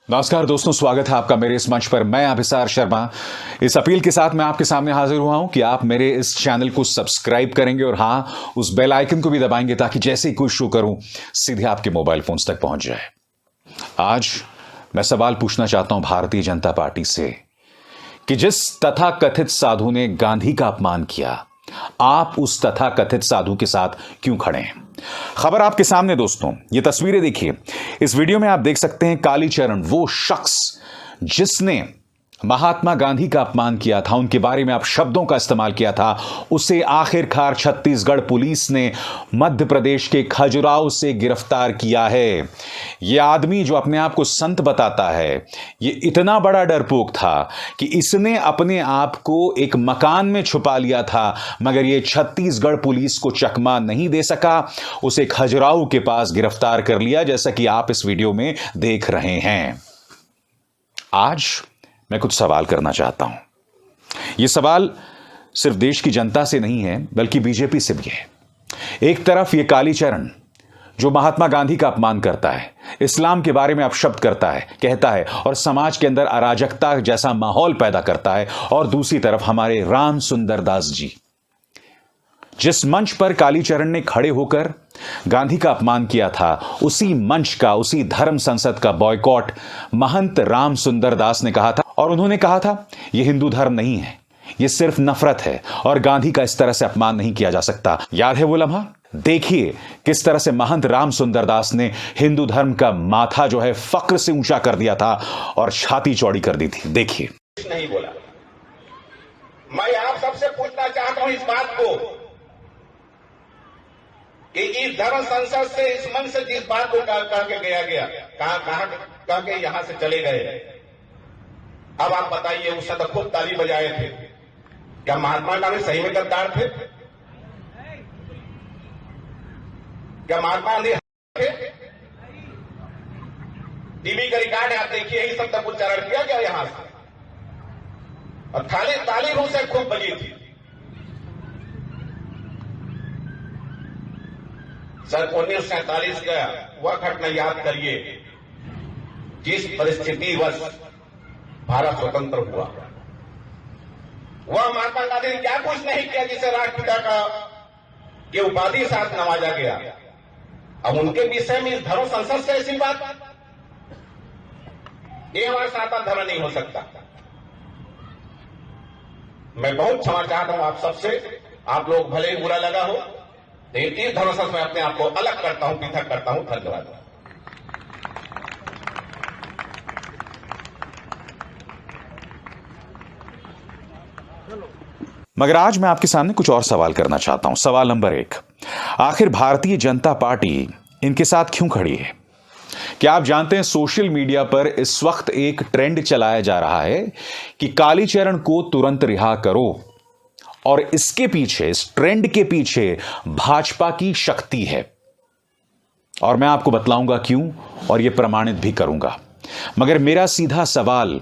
नमस्कार दोस्तों, स्वागत है आपका मेरे इस मंच पर। मैं अभिसार शर्मा इस अपील के साथ मैं आपके सामने हाजिर हुआ हूं कि आप मेरे इस चैनल को सब्सक्राइब करेंगे और हां, उस बेल आइकन को भी दबाएंगे ताकि जैसे ही कोई शो करूं सीधे आपके मोबाइल फोन्स तक पहुंच जाए। आज मैं सवाल पूछना चाहता हूं भारतीय जनता पार्टी से कि जिस तथाकथित साधु ने गांधी का अपमान किया, आप उस तथाकथित साधु के साथ क्यों खड़े हैं? खबर आपके सामने दोस्तों, ये तस्वीरें देखिए। इस वीडियो में आप देख सकते हैं कालीचरण, वो शख्स जिसने महात्मा गांधी का अपमान किया था, उनके बारे में आप शब्दों का इस्तेमाल किया था, उसे आखिरकार छत्तीसगढ़ पुलिस ने मध्य प्रदेश के खजुराहो से गिरफ्तार किया है। यह आदमी जो अपने आप को संत बताता है, यह इतना बड़ा डरपोक था कि इसने अपने आप को एक मकान में छुपा लिया था, मगर यह छत्तीसगढ़ पुलिस को चकमा नहीं दे सका, उसे खजुराहो के पास गिरफ्तार कर लिया, जैसा कि आप इस वीडियो में देख रहे हैं। आज मैं कुछ सवाल करना चाहता हूं। यह सवाल सिर्फ देश की जनता से नहीं है, बल्कि बीजेपी से भी है। एक तरफ यह कालीचरण जो महात्मा गांधी का अपमान करता है, इस्लाम के बारे में अपशब्द करता है, कहता है और समाज के अंदर अराजकता जैसा माहौल पैदा करता है, और दूसरी तरफ हमारे राम सुंदर दास जी, जिस मंच पर कालीचरण ने खड़े होकर गांधी का अपमान किया था, उसी मंच का, उसी धर्म संसद का बॉयकॉट महंत राम सुंदर दास ने कहा था। और उन्होंने कहा था यह हिंदू धर्म नहीं है, यह सिर्फ नफरत है और गांधी का इस तरह से अपमान नहीं किया जा सकता। याद है वो लम्हा? देखिए किस तरह से महंत राम सुंदर दास ने हिंदू धर्म का माथा जो है फक्र से ऊंचा कर दिया था और छाती चौड़ी कर दी थी। देखिए। नहीं बोला। मैं आप सबसे पूछना चाहता हूं इस बात को कि इस धर्म संसद से, इस मंच से जिस बात को कह के गया कह के यहां से चले गए, अब आप बताइए, उस समय खूब ताली बजाए थे, क्या महात्मा गांधी सही में गद्दार थे? क्या महात्मा गांधी थे? टीवी का रिकॉर्ड आप देखिए, यही सब तक उच्चारण किया गया यहां से, और ताली रूस से खूब बजी थी। सन 1947 का वह घटना याद करिए, जिस परिस्थिति वश भारत स्वतंत्र हुआ। वह महात्मा गांधी ने क्या कुछ नहीं किया जिसे राष्ट्रपिता का ये उपाधि साथ नवाजा गया। अब उनके विषय में इस धर्म संसद से ऐसी बात, ये हमारा सनातन धर्म नहीं हो सकता। मैं बहुत क्षमा चाहता हूं आप सबसे, आप लोग भले ही बुरा लगा हो, लेकिन इस धर्म संसद में अपने आप को अलग करता हूं, पृथक करता हूं। धन्यवाद। मगर आज मैं आपके सामने कुछ और सवाल करना चाहता हूं। सवाल नंबर 1, आखिर भारतीय जनता पार्टी इनके साथ क्यों खड़ी है? क्या आप जानते हैं सोशल मीडिया पर इस वक्त एक ट्रेंड चलाया जा रहा है कि कालीचरण को तुरंत रिहा करो, और इसके पीछे, इस ट्रेंड के पीछे भाजपा की शक्ति है, और मैं आपको बतलाऊंगा क्यों और यह प्रमाणित भी करूंगा। मगर मेरा सीधा सवाल,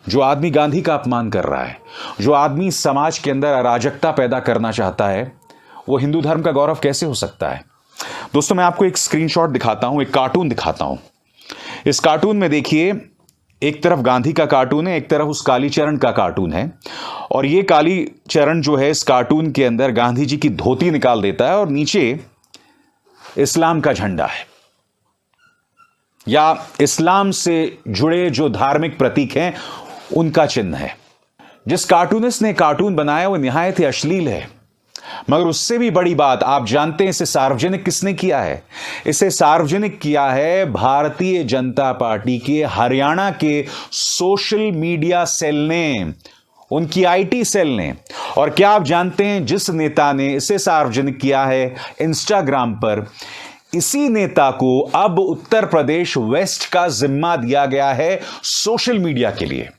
जो आदमी गांधी का अपमान कर रहा है, जो आदमी समाज के अंदर अराजकता पैदा करना चाहता है, वो हिंदू धर्म का गौरव कैसे हो सकता है? दोस्तों, मैं आपको एक स्क्रीनशॉट दिखाता हूं, एक कार्टून दिखाता हूं। इस कार्टून में देखिए, एक तरफ गांधी का कार्टून है, एक तरफ उस कालीचरण का कार्टून है, और ये कालीचरण जो है इस कार्टून के अंदर गांधी जी की धोती निकाल देता है और नीचे इस्लाम का झंडा है, या इस्लाम से जुड़े जो धार्मिक प्रतीक हैं उनका चिन्ह है। जिस कार्टूनिस्ट ने कार्टून बनाया वो निहायत ही अश्लील है। मगर उससे भी बड़ी बात, आप जानते हैं इसे सार्वजनिक किसने किया है? इसे सार्वजनिक किया है भारतीय जनता पार्टी के हरियाणा के सोशल मीडिया सेल ने, उनकी आईटी सेल ने। और क्या आप जानते हैं जिस नेता ने इसे सार्वजनिक किया है इंस्टाग्राम पर, इसी नेता को अब उत्तर प्रदेश वेस्ट का जिम्मा दिया गया है सोशल मीडिया के लिए।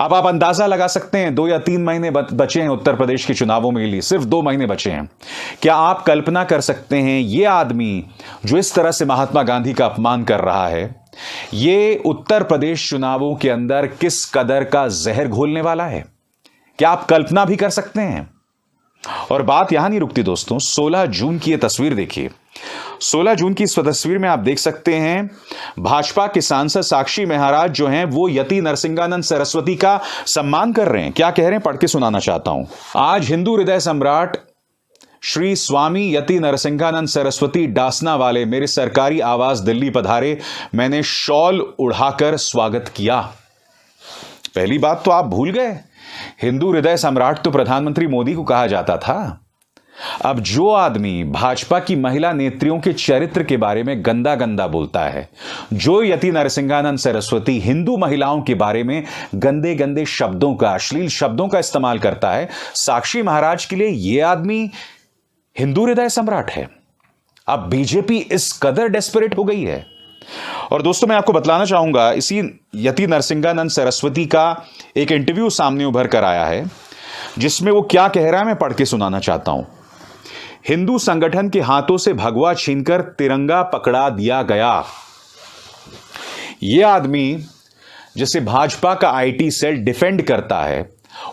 अब आप अंदाजा लगा सकते हैं, 2 या 3 महीने बचे हैं उत्तर प्रदेश के चुनावों में लिए, सिर्फ 2 महीने बचे हैं। क्या आप कल्पना कर सकते हैं यह आदमी जो इस तरह से महात्मा गांधी का अपमान कर रहा है, यह उत्तर प्रदेश चुनावों के अंदर किस कदर का जहर घोलने वाला है? क्या आप कल्पना भी कर सकते हैं? और बात यहां नहीं रुकती दोस्तों, 16 जून की यह तस्वीर देखिए। 16 जून की इस तस्वीर में आप देख सकते हैं भाजपा के सांसद साक्षी महाराज जो हैं वो यति नरसिंहानंद सरस्वती का सम्मान कर रहे हैं। क्या कह रहे हैं, पढ़ के सुनाना चाहता हूं। आज हिंदू हृदय सम्राट श्री स्वामी यति नरसिंहानंद सरस्वती डासना वाले मेरे सरकारी आवास दिल्ली पधारे। मैंने शॉल उड़ाकर स्वागत किया। पहली बात तो आप भूल गए, हिंदू हृदय सम्राट तो प्रधानमंत्री मोदी को कहा जाता था। अब जो आदमी भाजपा की महिला नेत्रियों के चरित्र के बारे में गंदा गंदा बोलता है, जो यति नरसिंहानंद सरस्वती हिंदू महिलाओं के बारे में गंदे गंदे शब्दों का, अश्लील शब्दों का इस्तेमाल करता है, साक्षी महाराज के लिए यह आदमी हिंदू हृदय सम्राट है। अब बीजेपी इस कदर डेस्परेट हो गई है। और दोस्तों, मैं आपको बतलाना चाहूंगा, इसी यति नरसिंहानंद सरस्वती का एक इंटरव्यू सामने उभर कर आया है जिसमें वो क्या कह रहा है, मैं पढ़ के सुनाना चाहता हूं। हिंदू संगठन के हाथों से भगवा छीनकर तिरंगा पकड़ा दिया गया। यह आदमी जिसे भाजपा का आईटी सेल डिफेंड करता है,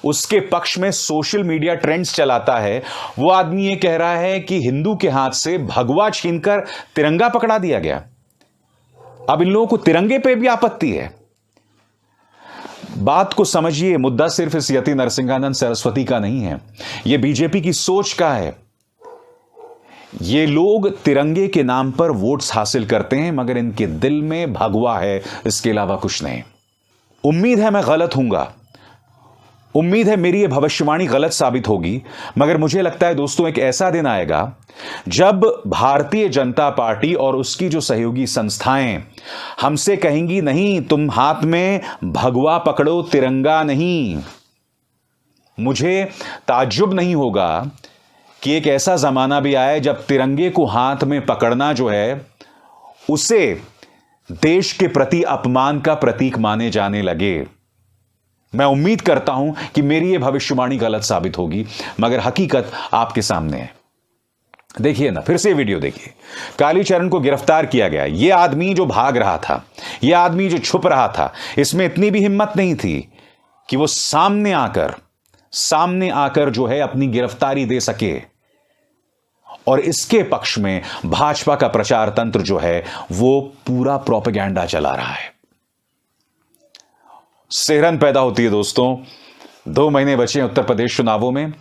उसके पक्ष में सोशल मीडिया ट्रेंड्स चलाता है, वो आदमी ये कह रहा है कि हिंदू के हाथ से भगवा छीनकर तिरंगा पकड़ा दिया गया। अब इन लोगों को तिरंगे पे भी आपत्ति है। बात को समझिए, मुद्दा सिर्फ इस यति नरसिंहानंद सरस्वती का नहीं है, यह बीजेपी की सोच का है। ये लोग तिरंगे के नाम पर वोट्स हासिल करते हैं, मगर इनके दिल में भगवा है, इसके अलावा कुछ नहीं। उम्मीद है मैं गलत हूंगा, उम्मीद है मेरी ये भविष्यवाणी गलत साबित होगी, मगर मुझे लगता है दोस्तों एक ऐसा दिन आएगा जब भारतीय जनता पार्टी और उसकी जो सहयोगी संस्थाएं हमसे कहेंगी, नहीं तुम हाथ में भगवा पकड़ो, तिरंगा नहीं। मुझे ताज्जुब नहीं होगा कि एक ऐसा जमाना भी आए जब तिरंगे को हाथ में पकड़ना जो है उसे देश के प्रति अपमान का प्रतीक माने जाने लगे। मैं उम्मीद करता हूं कि मेरी यह भविष्यवाणी गलत साबित होगी, मगर हकीकत आपके सामने है। देखिए ना, फिर से वीडियो देखिए। कालीचरण को गिरफ्तार किया गया। यह आदमी जो भाग रहा था, यह आदमी जो छुप रहा था, इसमें इतनी भी हिम्मत नहीं थी कि वो सामने आकर जो है अपनी गिरफ्तारी दे सके। और इसके पक्ष में भाजपा का प्रचार तंत्र जो है वो पूरा प्रोपेगेंडा चला रहा है। सिहरन पैदा होती है दोस्तों। 2 महीने बचे हैं उत्तर प्रदेश चुनावों में।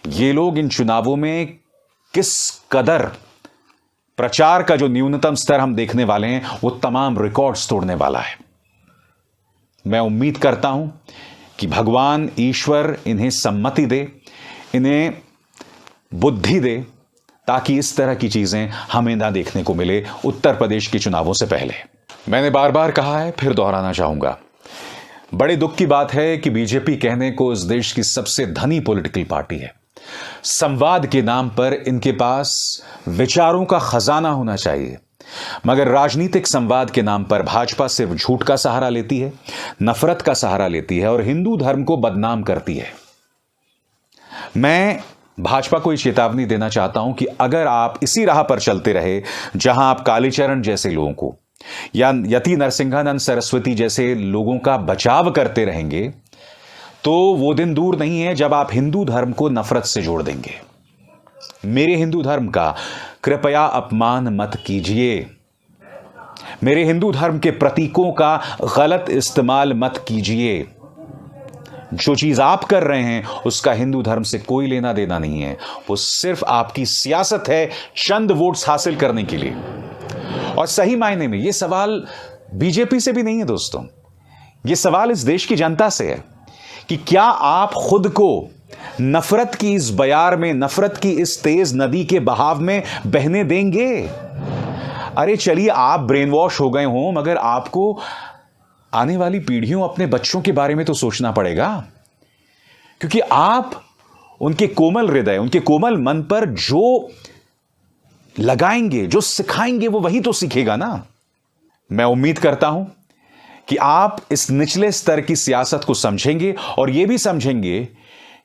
ये लोग इन चुनावों में किस कदर प्रचार का जो न्यूनतम स्तर हम देखने वाले हैं वो तमाम रिकॉर्ड्स तोड़ने वाला है। मैं उम्मीद करता हूं कि भगवान ईश्वर इन्हें सम्मति दे, इन्हें बुद्धि दे, ताकि इस तरह की चीजें हमें ना देखने को मिले उत्तर प्रदेश के चुनावों से पहले। मैंने बार बार कहा है, फिर दोहराना चाहूंगा, बड़े दुख की बात है कि बीजेपी कहने को इस देश की सबसे धनी पॉलिटिकल पार्टी है। संवाद के नाम पर इनके पास विचारों का खजाना होना चाहिए, मगर राजनीतिक संवाद के नाम पर भाजपा सिर्फ झूठ का सहारा लेती है, नफरत का सहारा लेती है और हिंदू धर्म को बदनाम करती है। मैं भाजपा को ये चेतावनी देना चाहता हूं कि अगर आप इसी राह पर चलते रहे जहां आप कालीचरण जैसे लोगों को या यति नरसिंहानंद सरस्वती जैसे लोगों का बचाव करते रहेंगे, तो वो दिन दूर नहीं है जब आप हिंदू धर्म को नफरत से जोड़ देंगे। मेरे हिंदू धर्म का कृपया अपमान मत कीजिए। मेरे हिंदू धर्म के प्रतीकों का गलत इस्तेमाल मत कीजिए। जो चीज आप कर रहे हैं उसका हिंदू धर्म से कोई लेना देना नहीं है, वो सिर्फ आपकी सियासत है चंद वोट्स हासिल करने के लिए। और सही मायने में यह सवाल बीजेपी से भी नहीं है दोस्तों, यह सवाल इस देश की जनता से है कि क्या आप खुद को नफरत की इस बयार में, नफरत की इस तेज नदी के बहाव में बहने देंगे? अरे चलिए, आप ब्रेन वॉश हो गए हो, मगर आपको आने वाली पीढ़ियों, अपने बच्चों के बारे में तो सोचना पड़ेगा, क्योंकि आप उनके कोमल हृदय, उनके कोमल मन पर जो लगाएंगे, जो सिखाएंगे, वो वही तो सीखेगा ना। मैं उम्मीद करता हूं कि आप इस निचले स्तर की सियासत को समझेंगे और यह भी समझेंगे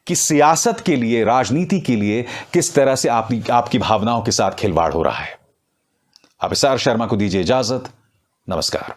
कि सियासत के लिए, राजनीति के लिए किस तरह से आपकी भावनाओं के साथ खिलवाड़ हो रहा है। अभिसार शर्मा को दीजिए इजाजत। नमस्कार।